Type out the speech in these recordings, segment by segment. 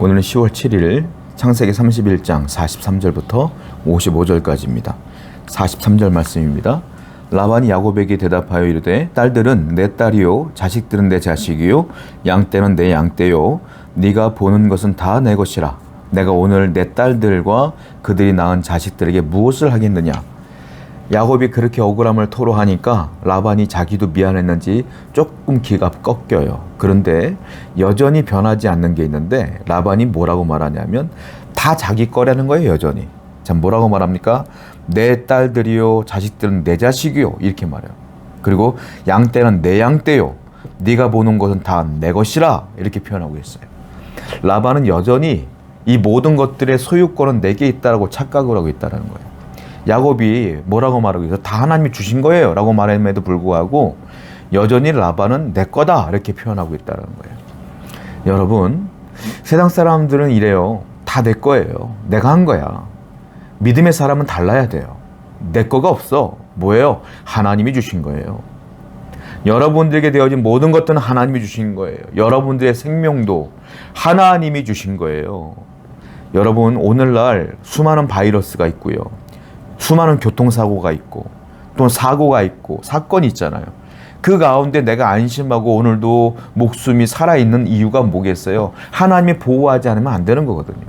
오늘은 10월 7일 창세기 31장 43절부터 55절까지입니다. 43절 말씀입니다. 라반이 야곱에게 대답하여 이르되 딸들은 내 딸이요 자식들은 내 자식이요 양떼는 내 양떼요 네가 보는 것은 다 내 것이라. 내가 오늘 내 딸들과 그들이 낳은 자식들에게 무엇을 하겠느냐. 야곱이 그렇게 억울함을 토로하니까 라반이 자기도 미안했는지 조금 기가 꺾여요. 그런데 여전히 변하지 않는 게 있는데 라반이 뭐라고 말하냐면 다 자기 거라는 거예요. 여전히. 자, 뭐라고 말합니까? 내 딸들이요 자식들은 내 자식이요 이렇게 말해요. 그리고 양떼는 내 양떼요 네가 보는 것은 다 내 것이라 이렇게 표현하고 있어요. 라반은 여전히 이 모든 것들의 소유권은 내게 있다라고 착각을 하고 있다는 거예요. 야곱이 뭐라고 말하고 있어? 다 하나님이 주신 거예요 라고 말함에도 불구하고 여전히 라반은 내 거다 이렇게 표현하고 있다는 거예요. 여러분, 세상 사람들은 이래요. 다 내 거예요. 내가 한 거야. 믿음의 사람은 달라야 돼요. 내 거가 없어. 뭐예요? 하나님이 주신 거예요. 여러분들에게 되어진 모든 것들은 하나님이 주신 거예요. 여러분들의 생명도 하나님이 주신 거예요. 여러분, 오늘날 수많은 바이러스가 있고요. 수많은 교통사고가 있고 또 사고가 있고 사건이 있잖아요. 그 가운데 내가 안심하고 오늘도 목숨이 살아있는 이유가 뭐겠어요? 하나님이 보호하지 않으면 안 되는 거거든요.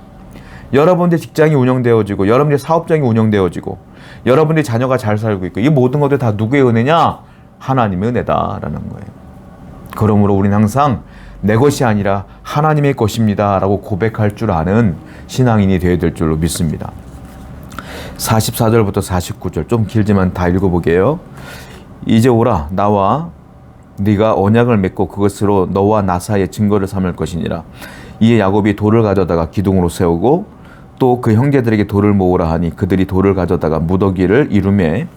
여러분들 직장이 운영되어지고 여러분들 사업장이 운영되어지고 여러분들의 자녀가 잘 살고 있고 이 모든 것들 다 누구의 은혜냐? 하나님의 은혜다라는 거예요. 그러므로 우리는 항상 내 것이 아니라 하나님의 것입니다 라고 고백할 줄 아는 신앙인이 되어야 될 줄로 믿습니다. 44절부터 49절 좀 길지만 다 읽어보게요. 이제 오라 나와 네가 언약을 맺고 그것으로 너와 나 사이에 증거를 삼을 것이니라. 이에 야곱이 돌을 가져다가 기둥으로 세우고 또 그 형제들에게 돌을 모으라 하니 그들이 돌을 가져다가 무더기를 이루매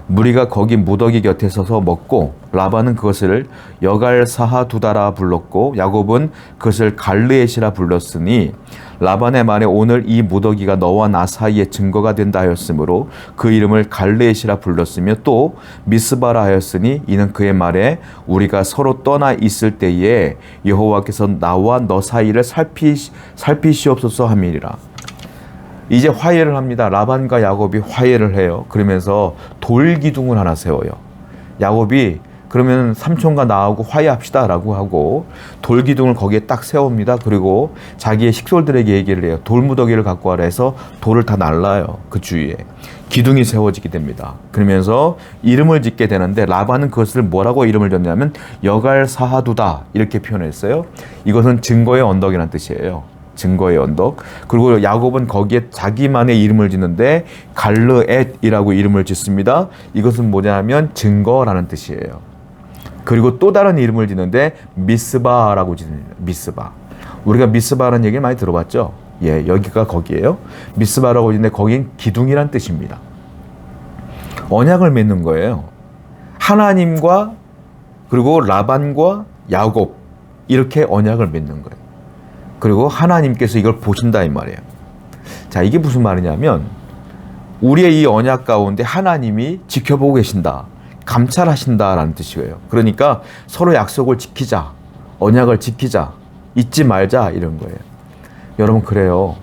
무리가 거기 무더기 곁에 서서 먹고 라반은 그것을 여갈사하두다라 불렀고 야곱은 그것을 갈르엣이라 불렀으니 라반의 말에 오늘 이 무더기가 너와 나 사이에 증거가 된다 하였으므로 그 이름을 갈르엣이라 불렀으며 또 미스바라 하였으니 이는 그의 말에 우리가 서로 떠나 있을 때에 여호와께서 나와 너 사이를 살피시옵소서 함이니라. 이제 화해를 합니다. 라반과 야곱이 화해를 해요. 그러면서 돌 기둥을 하나 세워요. 야곱이 그러면 삼촌과 나하고 화해합시다 라고 하고 돌 기둥을 거기에 딱 세웁니다. 그리고 자기의 식솔들에게 얘기를 해요. 돌무더기를 갖고 와라 해서 돌을 다 날라요. 그 주위에. 기둥이 세워지게 됩니다. 그러면서 이름을 짓게 되는데 라반은 그것을 뭐라고 이름을 졌냐면 여갈사하두다 이렇게 표현했어요. 이것은 증거의 언덕이라는 뜻이에요. 증거의 언덕. 그리고 야곱은 거기에 자기만의 이름을 짓는데 갈르엣이라고 이름을 짓습니다. 이것은 뭐냐면 증거라는 뜻이에요. 그리고 또 다른 이름을 짓는데 미스바라고 짓습니다. 미스바. 우리가 미스바라는 얘기를 많이 들어봤죠? 예, 여기가 거기예요. 미스바라고 짓는데 거긴 기둥이란 뜻입니다. 언약을 맺는 거예요. 하나님과 그리고 라반과 야곱 이렇게 언약을 맺는 거예요. 그리고 하나님께서 이걸 보신다 이 말이에요. 자, 이게 무슨 말이냐면 우리의 이 언약 가운데 하나님이 지켜보고 계신다. 감찰하신다라는 뜻이에요. 그러니까 서로 약속을 지키자. 언약을 지키자. 잊지 말자 이런 거예요. 여러분 그래요.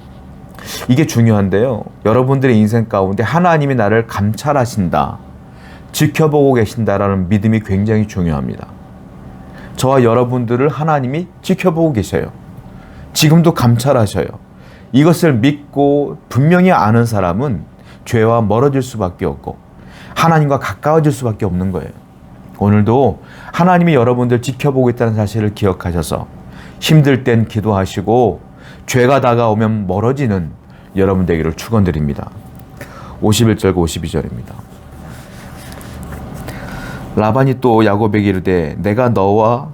이게 중요한데요. 여러분들의 인생 가운데 하나님이 나를 감찰하신다. 지켜보고 계신다라는 믿음이 굉장히 중요합니다. 저와 여러분들을 하나님이 지켜보고 계셔요. 지금도 감찰하셔요. 이것을 믿고 분명히 아는 사람은 죄와 멀어질 수밖에 없고 하나님과 가까워질 수밖에 없는 거예요. 오늘도 하나님이 여러분들 지켜보고 있다는 사실을 기억하셔서 힘들 땐 기도하시고 죄가 다가오면 멀어지는 여러분 되기를 축원드립니다. 51절과 52절입니다. 라반이 또 야곱에게 이르되 내가 나와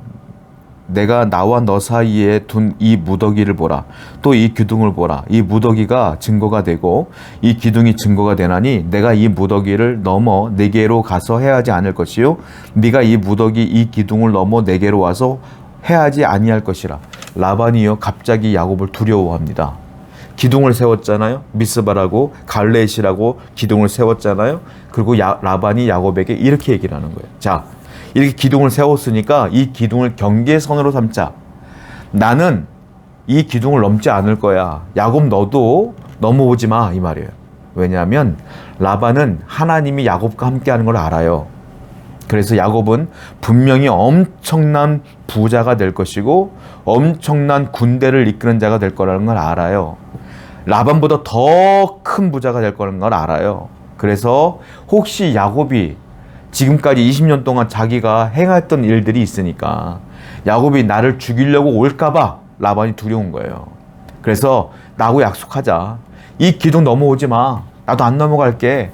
너 사이에 둔 이 무더기를 보라. 또 이 기둥을 보라. 이 무더기가 증거가 되고 이 기둥이 증거가 되나니 내가 이 무더기를 넘어 내게로 가서 해하지 않을 것이요 네가 이 무더기 이 기둥을 넘어 내게로 와서 해하지 아니할 것이라. 라반이요 갑자기 야곱을 두려워합니다. 기둥을 세웠잖아요. 미스바라고 갈레엣이라고 기둥을 세웠잖아요. 그리고 라반이 야곱에게 이렇게 얘기를 하는 거예요. 자, 이렇게 기둥을 세웠으니까 이 기둥을 경계선으로 삼자. 나는 이 기둥을 넘지 않을 거야. 야곱 너도 넘어오지 마 이 말이에요. 왜냐하면 라반은 하나님이 야곱과 함께하는 걸 알아요. 그래서 야곱은 분명히 엄청난 부자가 될 것이고 엄청난 군대를 이끄는 자가 될 거라는 걸 알아요. 라반보다 더 큰 부자가 될 거라는 걸 알아요. 그래서 혹시 야곱이 지금까지 20년 동안 자기가 행했던 일들이 있으니까 야곱이 나를 죽이려고 올까봐 라반이 두려운 거예요. 그래서 나하고 약속하자. 이 기둥 넘어오지 마. 나도 안 넘어갈게.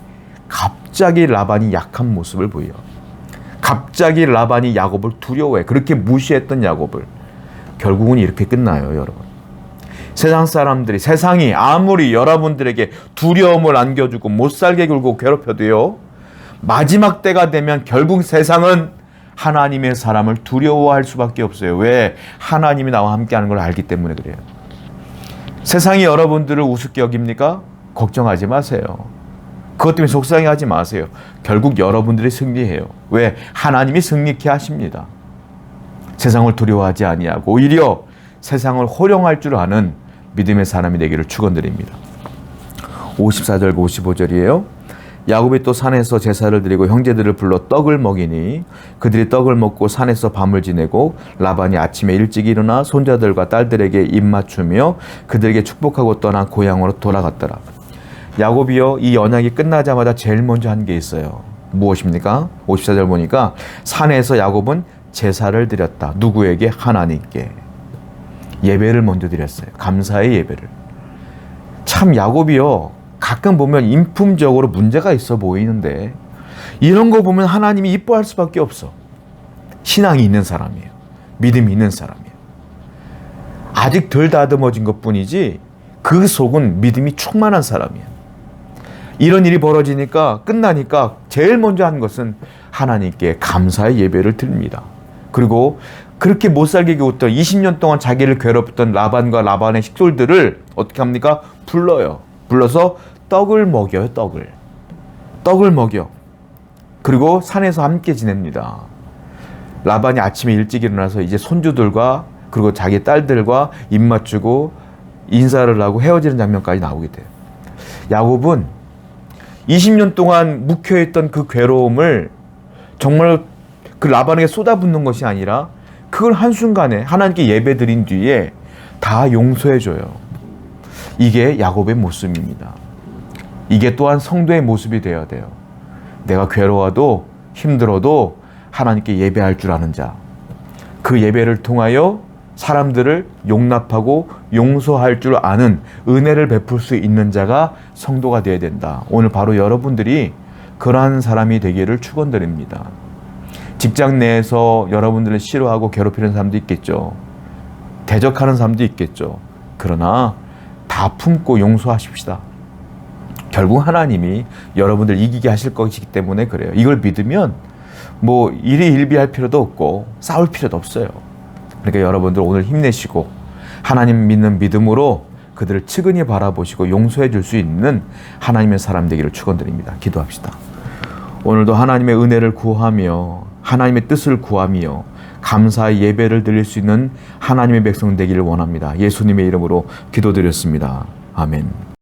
갑자기 라반이 약한 모습을 보여. 갑자기 라반이 야곱을 두려워해. 그렇게 무시했던 야곱을. 결국은 이렇게 끝나요, 여러분. 세상 사람들이, 세상이 아무리 여러분들에게 두려움을 안겨주고 못살게 굴고 괴롭혀도요, 마지막 때가 되면 결국 세상은 하나님의 사람을 두려워할 수밖에 없어요. 왜? 하나님이 나와 함께하는 걸 알기 때문에 그래요. 세상이 여러분들을 우습게 여깁니까? 걱정하지 마세요. 그것 때문에 속상해하지 마세요. 결국 여러분들이 승리해요. 왜? 하나님이 승리케 하십니다. 세상을 두려워하지 아니하고 오히려 세상을 호령할 줄 아는 믿음의 사람이 되기를 축원드립니다. 54절 55절이에요. 야곱이 또 산에서 제사를 드리고 형제들을 불러 떡을 먹이니 그들이 떡을 먹고 산에서 밤을 지내고 라반이 아침에 일찍 일어나 손자들과 딸들에게 입맞추며 그들에게 축복하고 떠나 고향으로 돌아갔더라. 야곱이요, 이 언약이 끝나자마자 제일 먼저 한 게 있어요. 무엇입니까? 54절 보니까 산에서 야곱은 제사를 드렸다. 누구에게? 하나님께. 예배를 먼저 드렸어요. 감사의 예배를. 참 야곱이요, 가끔 보면 인품적으로 문제가 있어 보이는데 이런 거 보면 하나님이 이뻐할 수밖에 없어. 신앙이 있는 사람이에요. 믿음이 있는 사람이에요. 아직 덜 다듬어진 것뿐이지 그 속은 믿음이 충만한 사람이에요. 이런 일이 벌어지니까 끝나니까 제일 먼저 한 것은 하나님께 감사의 예배를 드립니다. 그리고 그렇게 못살게 굴었던 20년 동안 자기를 괴롭혔던 라반과 라반의 식솔들을 어떻게 합니까? 불러요. 불러서 떡을 먹여요. 떡을 먹여. 그리고 산에서 함께 지냅니다. 라반이 아침에 일찍 일어나서 이제 손주들과 그리고 자기 딸들과 입맞추고 인사를 하고 헤어지는 장면까지 나오게 돼요. 야곱은 20년 동안 묵혀있던 그 괴로움을 정말 그 라반에게 쏟아붓는 것이 아니라 그걸 한순간에 하나님께 예배 드린 뒤에 다 용서해줘요. 이게 야곱의 모습입니다. 이게 또한 성도의 모습이 되어야 돼요. 내가 괴로워도 힘들어도 하나님께 예배할 줄 아는 자. 그 예배를 통하여 사람들을 용납하고 용서할 줄 아는 은혜를 베풀 수 있는 자가 성도가 되어야 된다. 오늘 바로 여러분들이 그러한 사람이 되기를 축원드립니다. 직장 내에서 여러분들을 싫어하고 괴롭히는 사람도 있겠죠. 대적하는 사람도 있겠죠. 그러나 다 품고 용서하십시다. 결국 하나님이 여러분들 이기게 하실 것이기 때문에 그래요. 이걸 믿으면 뭐 일희일비할 필요도 없고 싸울 필요도 없어요. 그러니까 여러분들 오늘 힘내시고 하나님 믿는 믿음으로 그들을 측은히 바라보시고 용서해 줄 수 있는 하나님의 사람 되기를 축원드립니다. 기도합시다. 오늘도 하나님의 은혜를 구하며 하나님의 뜻을 구하며 감사의 예배를 드릴 수 있는 하나님의 백성 되기를 원합니다. 예수님의 이름으로 기도드렸습니다. 아멘.